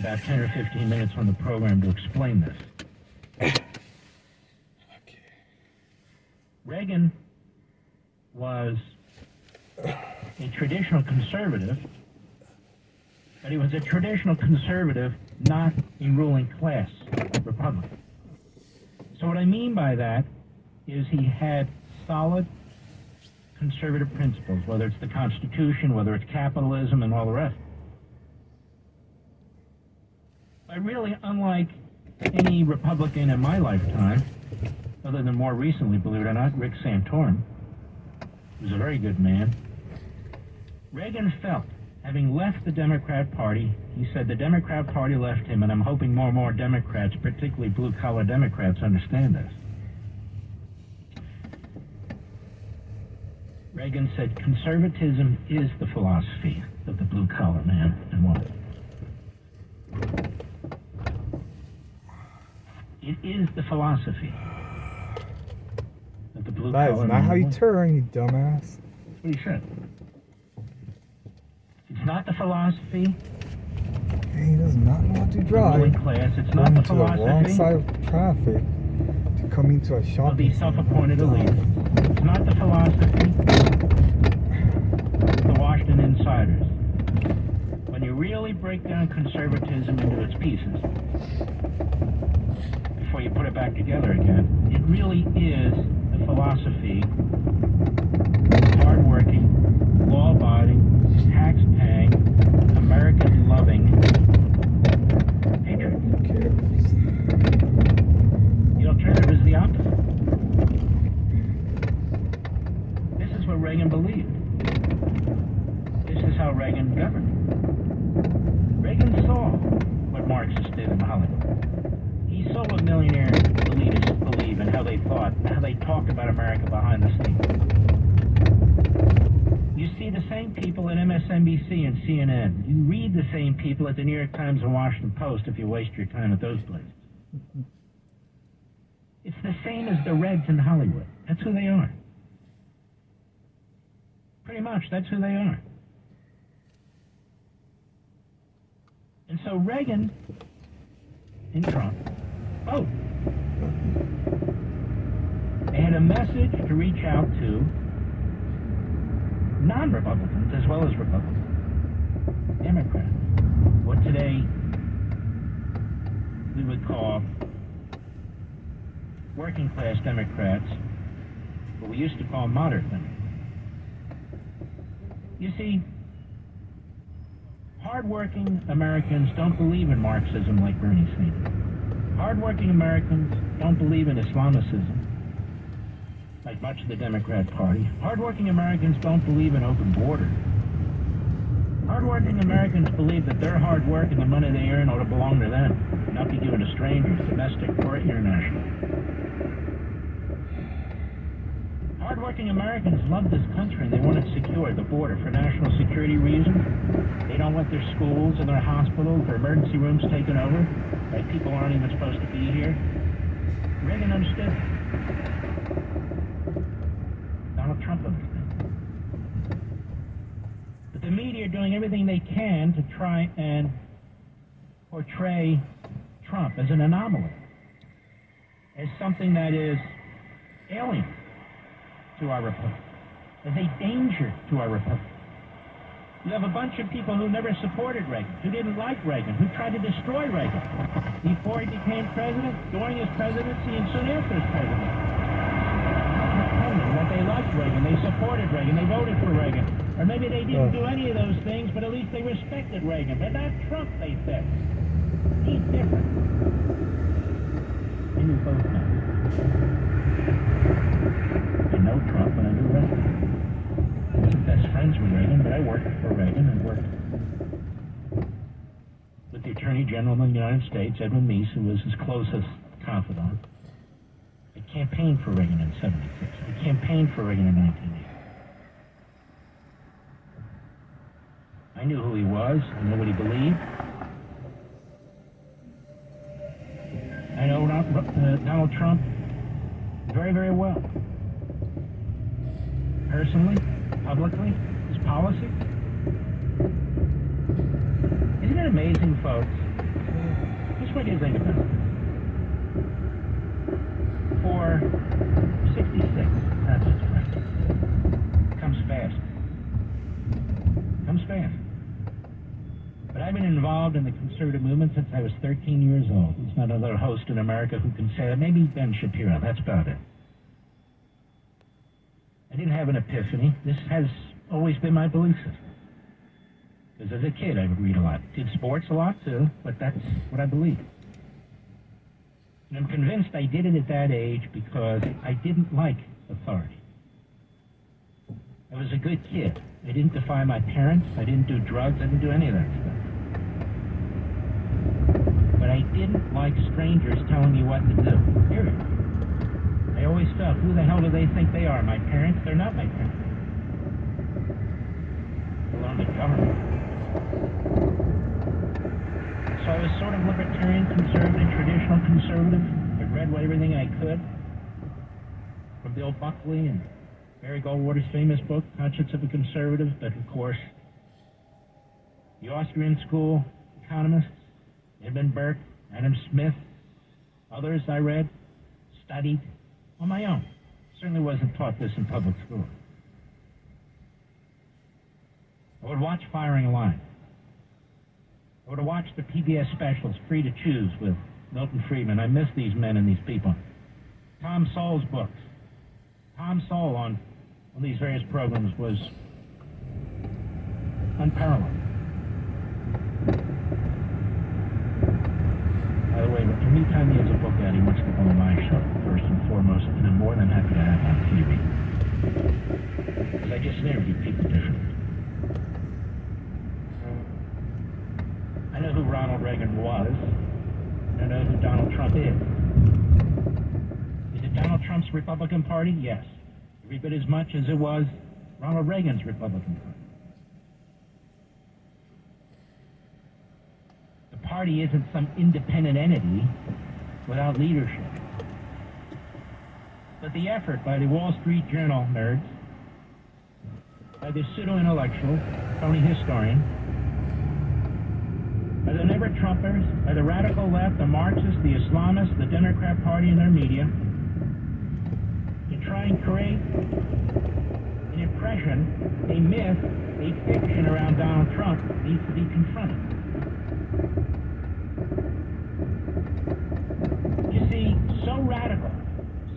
about 10 or 15 minutes on the program to explain this. Okay. Reagan was a traditional conservative, but he was a traditional conservative, not a ruling class Republican. So what I mean by that is he had solid conservative principles, whether it's the Constitution, whether it's capitalism, and all the rest. But really, unlike any Republican in my lifetime, other than more recently, believe it or not, Rick Santorum, who's a very good man, Reagan felt, having left the Democrat Party, he said the Democrat Party left him, and I'm hoping more and more Democrats, particularly blue-collar Democrats, understand this. Reagan said conservatism is the philosophy of the blue-collar man and woman. It is the philosophy of the blue-collar man. That is not how you turn, you dumbass. That's what he said. It's not the philosophy. He does not know how to drive. Ruling class. It's not the philosophy. The wrong side of traffic to come into a shopping Of the self-appointed elite. It's not the philosophy. The Washington insiders. When you really break down conservatism into its pieces, before you put it back together again, it really is the philosophy of hardworking, law-abiding, tax-paying, American-loving patriots. The alternative is the opposite. This is what Reagan believed. This is how Reagan governed. Reagan saw what Marxists did in Hollywood. He saw what millionaire elitists believe and how they thought, and how they talked about America behind the scenes. You see the same people at MSNBC and CNN. You read the same people at the New York Times and Washington Post if you waste your time at those places. It's the same as the Reds in Hollywood. That's who they are. Pretty much, that's who they are. And so Reagan and Trump, both, they had a message to reach out to non-Republicans as well as Republicans, Democrats, what today we would call working class Democrats, what we used to call moderate Democrats. You see, hardworking Americans don't believe in Marxism like Bernie Sanders. Hardworking Americans don't believe in Islamicism like much of the Democrat Party. Hardworking Americans don't believe in open borders. Hardworking Americans believe that their hard work and the money they earn ought to belong to them, not be given to strangers, domestic or international. Hardworking Americans love this country and they want it secure, the border, for national security reasons. They don't want their schools and their hospitals, their emergency rooms taken over by people who aren't even supposed to be here. Reagan understood. Donald Trump understood. But the media are doing everything they can to try and portray Trump as an anomaly, as something that is alien to our republic, as a danger to our republic. You have a bunch of people who never supported Reagan, who didn't like Reagan, who tried to destroy Reagan before he became president, during his presidency, and soon after his presidency. That they liked Reagan, they supported Reagan, they voted for Reagan. Or maybe they didn't do any of those things, but at least they respected Reagan. But not Trump, they said. He's different. I knew both now. I know Trump and I knew Reagan. I wasn't best friends with Reagan, but I worked for Reagan and worked with the Attorney General of the United States, Edwin Meese, who was his closest confidant. I campaigned for Reagan in '76. I campaigned for Reagan in 1980. I knew who he was. I knew what he believed. I know Donald Trump very, very well. Personally, publicly, his policy. Isn't it amazing, folks, what you think about it. For 66, that's its friend. Comes fast. Comes fast. But I've been involved in the conservative movement since I was 13 years old. There's not another host in America who can say that. Maybe Ben Shapiro, that's about it. I didn't have an epiphany. This has always been my belief system. Because as a kid, I would read a lot. Did sports a lot, too, but that's what I believe. And I'm convinced I did it at that age because I didn't like authority. I was a good kid. I didn't defy my parents. I didn't do drugs. I didn't do any of that stuff. But I didn't like strangers telling me what to do. Period. I always felt, who the hell do they think they are? My parents? They're not my parents. Along the government. So I was sort of libertarian, conservative, traditional conservative. I read everything I could. From Bill Buckley and Barry Goldwater's famous book, Conscience of a Conservative, but of course, the Austrian school economists, Edmund Burke, Adam Smith, others I read, studied on my own. Certainly wasn't taught this in public school. I would watch Firing a Line. I would watch the PBS specials, Free to Choose, with Milton Friedman. I miss these men and these people. Tom Sowell's books. Tom Sowell on these various programs was unparalleled. By the way, anytime he has a book out, he wants to go on my show, first and foremost, and I'm more than happy to have on TV. Because I just interview people differently. I know who Ronald Reagan was. I know who Donald Trump is. Is it Donald Trump's Republican Party? Yes. Every bit as much as it was Ronald Reagan's Republican Party. The party isn't some independent entity without leadership. But the effort by the Wall Street Journal nerds, by the pseudo-intellectual, phony historian, by the never-Trumpers, by the radical left, the Marxists, the Islamists, the Democrat Party and their media, to try and create an impression, a myth, a fiction around Donald Trump needs to be confronted. You see, so radical,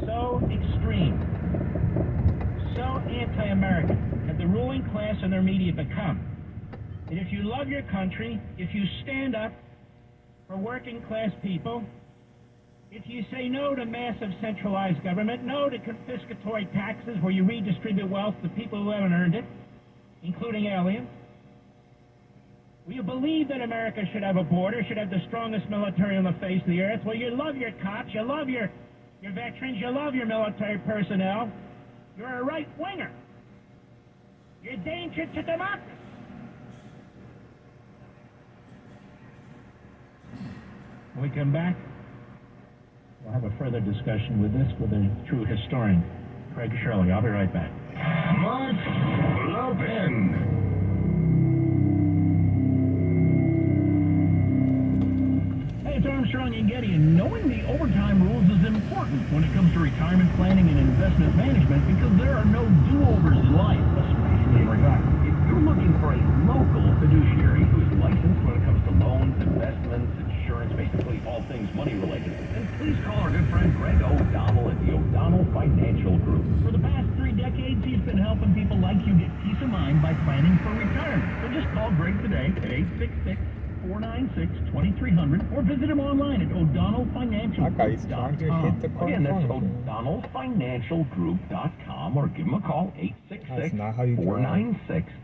so extreme, so anti-American have the ruling class and their media become. And if you love your country, if you stand up for working class people, if you say no to massive centralized government, no to confiscatory taxes where you redistribute wealth to people who haven't earned it, including aliens, will you believe that America should have a border, should have the strongest military on the face of the earth? Well, you love your cops, you love your veterans, you love your military personnel. You're a right-winger. You're a danger to democracy. When we come back, we'll have a further discussion with a true historian, Craig Shirley. I'll be right back. Mark Lopin. Hey, it's Armstrong and Getty, and knowing the overtime rules is important when it comes to retirement planning and investment management because there are no do-overs in life, especially in retirement. If you're looking for a local fiduciary who's licensed when it comes to loans, investments, insurance, basically all things money related, then please call our good friend Greg O'Donnell at the O'Donnell Financial Group. For the past 3 decades, he's been helping people like you get peace of mind by planning for retirement. So just call Greg today at 866-496-2300 or visit him online at That guy is trying to hit the Again, that's phone. o'donnellfinancialgroup.com or give him a call, That's not how you do it.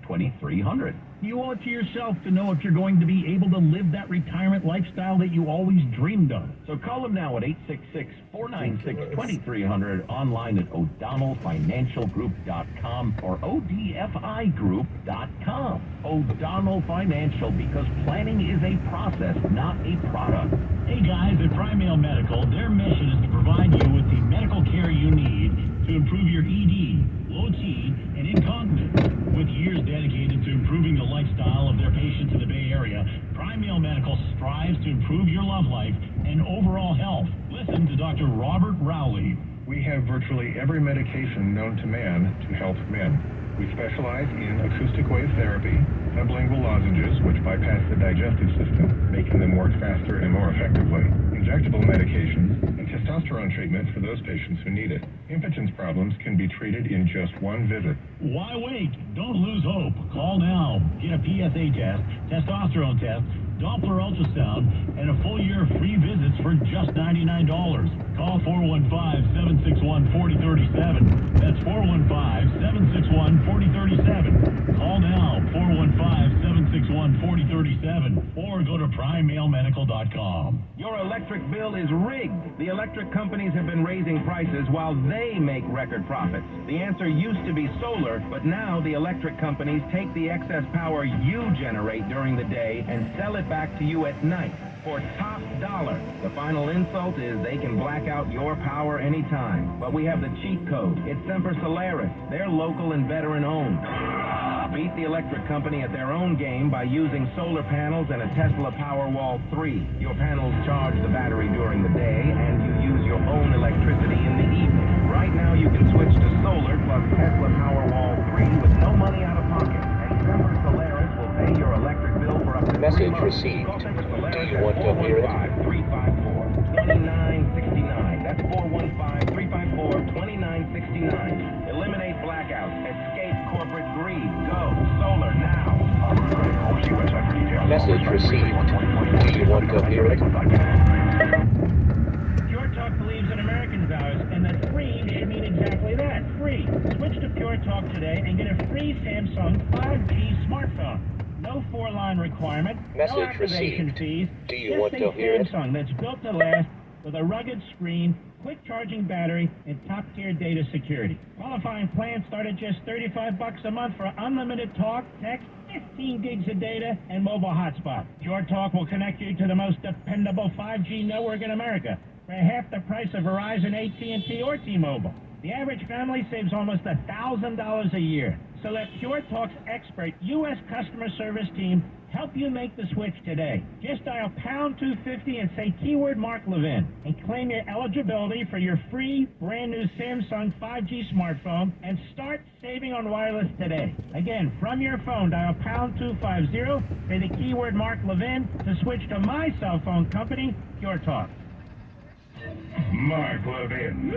866-496-2300. You owe it to yourself to know if you're going to be able to live that retirement lifestyle that you always dreamed of. So call him now at 866-496-2300, online at o'donnellfinancialgroup.com or odfigroup.com. O'Donnell Financial, because planning is a process, not a product. Hey guys, at Primale Medical, their mission is to provide you with the medical care you need to improve your ED, low T, and incontinence. With years dedicated to improving the lifestyle of their patients in the Bay Area, Primale Prime Meal Medical strives to improve your love life and overall health. Listen to Dr. Robert Rowley. We have virtually every medication known to man to help men. We specialize in acoustic wave therapy, sublingual lozenges, which bypass the digestive system, making them work faster and more effectively, injectable medications, and testosterone treatment for those patients who need it. Impotence problems can be treated in just one visit. Why wait? Don't lose hope. Call now. Get a PSA test, testosterone test, Doppler ultrasound, and a full year of free visits for just $99. Call 415-761-4037. That's 415-761-4037. Call now, 415-761-4037, or go to PrimeMailMedical.com. Your electric bill is rigged. The electric companies have been raising prices while they make record profits. The answer used to be solar, but now the electric companies take the excess power you generate during the day and sell it back to you at night for top dollar. The final insult is they can black out your power anytime. But we have the cheat code. It's Semper Solaris. They're local and veteran owned. Beat the electric company at their own game by using solar panels and a Tesla Powerwall 3. Your panels charge the battery during the day, and you use your own electricity in the evening. Right now you can switch to solar plus Tesla Powerwall 3 with no money out of pocket. And Semper Solaris will pay your electric bill for up to 3 Message months. received. Call Semper Solaris Do you want to hear it? 415-354-2969. That's 415-354-2969. Eliminate blackouts. Escape corporate greed. Go solar now. Message received. Do you want to hear it? Pure Talk believes in American values, and that free should mean exactly that, free. Switch to Pure Talk today and get a free Samsung 5G smartphone. No 4-line requirement, no Message activation received. fees. Do you just want a to hear it? Samsung that's built to last with a rugged screen, quick charging battery, and top-tier data security. Qualifying plans start at just $35 a month for unlimited talk, text, 15 gigs of data, and mobile hotspot. Pure Talk will connect you to the most dependable 5G network in America for half the price of Verizon, AT&T, or T-Mobile. The average family saves almost $1,000 a year. So let Pure Talk's expert U.S. customer service team help you make the switch today. Just dial pound 250 and say keyword Mark Levin and claim your eligibility for your free brand new Samsung 5G smartphone and start saving on wireless today. Again, from your phone, dial pound 250, say the keyword Mark Levin to switch to my cell phone company, Pure Talk. Mark Levin.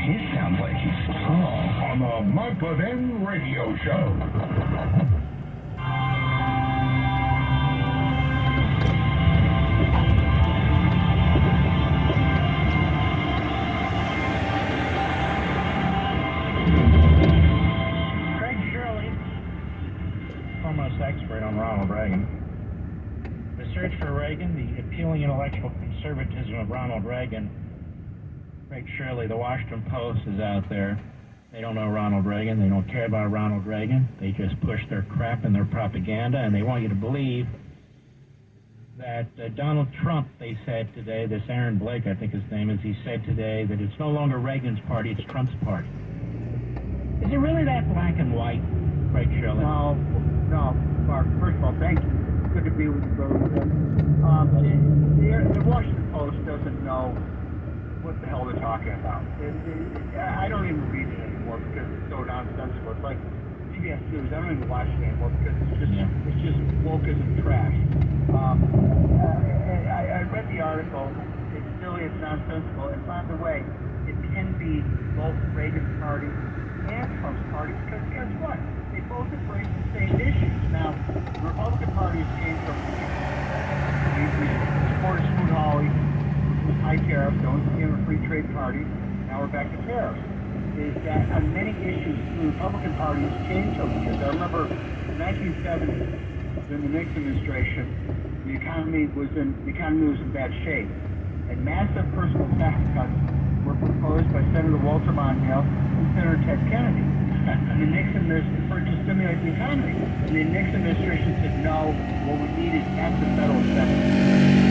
He sounds like he's strong on the Mark Levin Radio Show. Craig Shirley, foremost expert on Ronald Reagan. The search for Reagan, the appealing intellectual conservatism of Ronald Reagan. Craig Shirley, the Washington Post is out there. They don't know Ronald Reagan. They don't care about Ronald Reagan. They just push their crap and their propaganda, and they want you to believe that Donald Trump, they said today, this Aaron Blake, I think his name is, he said today that it's no longer Reagan's party, it's Trump's party. Is it really that black and white, Craig Shirley? No, Mark, first of all, thank you. Good to be with you, brother. The Washington Post doesn't know what the hell they're talking about. I don't even read it anymore because it's so nonsensical. It's like CBS News. I don't even watch it anymore because it's just wokeism trash. I read the article. It's silly. It's nonsensical. And by the way, it can be both Reagan's party and Trump's party because guess what? They both embrace the same issues. Now, the Republican Party has changed over the years. We supported Smoot-Hawley, high tariffs, don't became a free trade party. Now we're back to tariffs. Is that on many issues, the Republican Party has changed over the years. I remember in 1970, during the Nixon administration, the economy was in bad shape, and massive personal tax cuts were proposed by Senator Walter Mondale and Senator Ted Kennedy. And the Nixon administration to stimulate the economy. And the Nixon administration said, no, what we need is massive federal spending.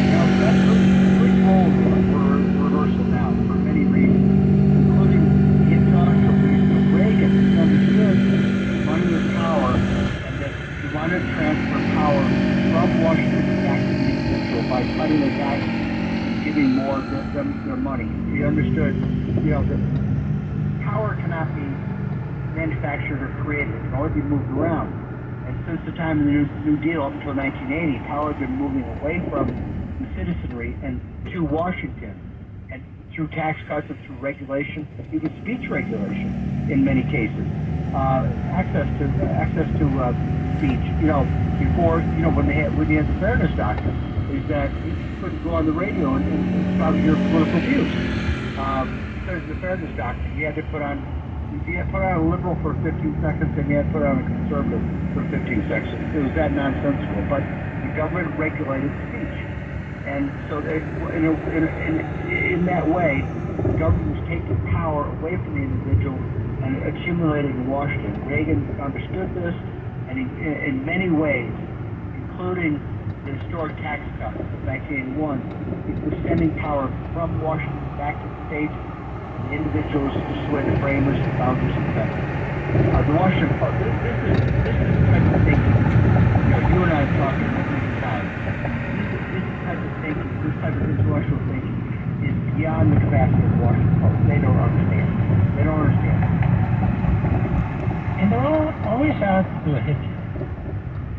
Now, that's a big role reversal now for many reasons, including the intellectual reason of Reagan understood money was power and that he wanted to transfer power from Washington back to by cutting the taxes, giving more them their money. He understood, that power cannot be manufactured or created. It can only be moved around. And since the time of the New Deal up until 1980, power had been moving away from the citizenry and to Washington. And through tax cuts and through regulation, even speech regulation in many cases. Access to speech. Before, when you had the fairness doctrine, is that you couldn't go on the radio and spout your political views. Because of the fairness doctrine, you had to put on a liberal for 15 seconds, and you had to put on a conservative for 15 seconds. It was that nonsensical, but the government regulated speech. And so in that way, the government was taking power away from the individual and accumulating in Washington. Reagan understood this, and he, in many ways, including the historic tax cuts of 1981, he was sending power from Washington back to the states, and the individuals just the way the framers and founders intended. The Washington Post, this is the type of thinking, you and I have talked about many times. This type of thinking, this type of intellectual thinking is beyond the capacity of the Washington Post. They don't understand. They don't understand. And they're always out to do a hit job.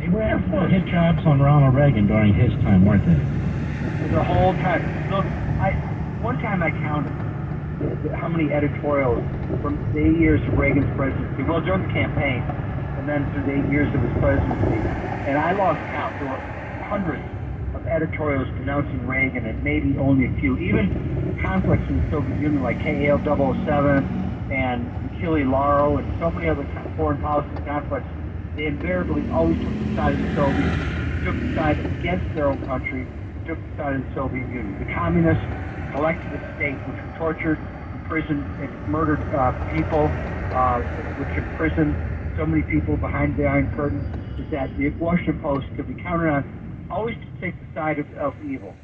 They were out to do hit jobs on Ronald Reagan during his time, weren't they? The whole time. Look, one time I counted how many editorials from the 8 years of Reagan's presidency, well, during the campaign, and then through the 8 years of his presidency, and I lost count. There were hundreds of editorials denouncing Reagan, and maybe only a few. Even conflicts in the Soviet Union, like KAL 007 and Achille Lauro, and so many other foreign policy conflicts, they invariably always took the side of the Soviets, took the side against their own country, took the side of the Soviet Union. The communists, collectivist state, which tortured, imprisoned, and murdered people, which imprisoned so many people behind the Iron Curtain, is that the Washington Post could be counted on always to take the side of evil.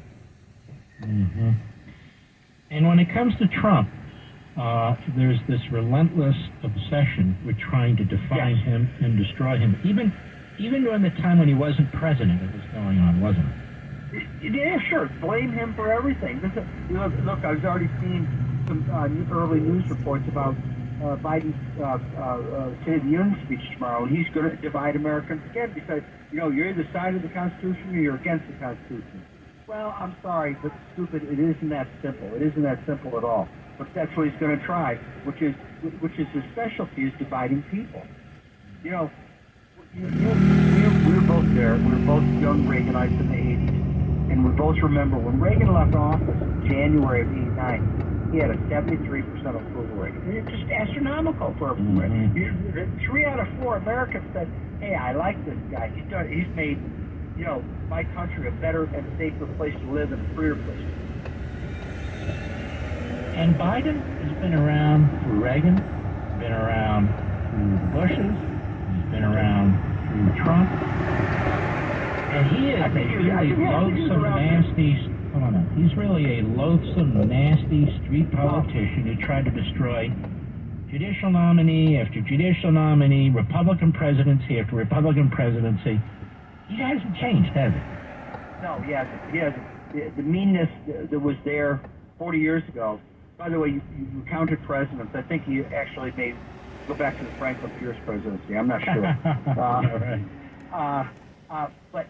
Mm-hmm. And when it comes to Trump, there's this relentless obsession with trying to define him and destroy him. Even during the time when he wasn't president, it was going on, wasn't it? Yeah, sure. Blame him for everything. Look, I've already seen some early news reports about Biden's State of the Union speech tomorrow, and he's going to divide Americans again because, you're either side of the Constitution or you're against the Constitution. Well, I'm sorry, but stupid, it isn't that simple. It isn't that simple at all. But that's what he's going to try, which is his specialty, is dividing people. We were both there. We were both young Reaganites in the 80s. And we both remember when Reagan left office in January of '89, he had a 73% approval rating. It's just astronomical for a president. 3 out of 4 Americans said, "Hey, I like this guy. He's made, my country a better and safer place to live and a freer place to live." And Biden has been around through Reagan, been around through the Bushes, he's been around through Trump. And he is he's really a loathsome, nasty street politician who tried to destroy judicial nominee after judicial nominee, Republican presidency after Republican presidency. He hasn't changed, has he? No, he hasn't. The meanness that was there 40 years ago. By the way, you counted presidents. I think he actually may go back to the Franklin Pierce presidency. I'm not sure. But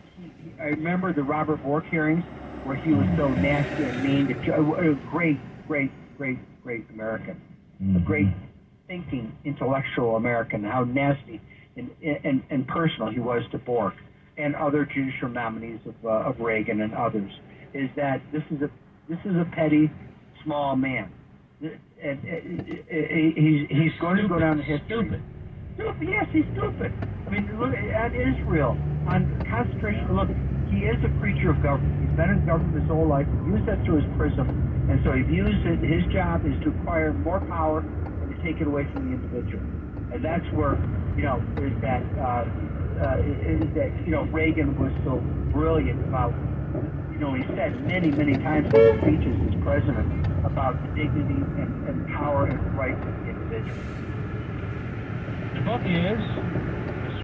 I remember the Robert Bork hearings where he was so nasty and mean. A great American. A great thinking, intellectual American. How nasty and personal he was to Bork and other judicial nominees of Reagan and others. Is that this is a petty, small man. And he's going to go down in history. Stupid. Yes, he's stupid. I mean, look at Israel. On concentration, look, he is a creature of government. He's been in government his whole life. He used that through his prism. And so he views it, his job is to acquire more power and to take it away from the individual. And that's where, there's that, Reagan was so brilliant about, he said many, many times in his speeches as president about the dignity and power and rights of the individual. The book is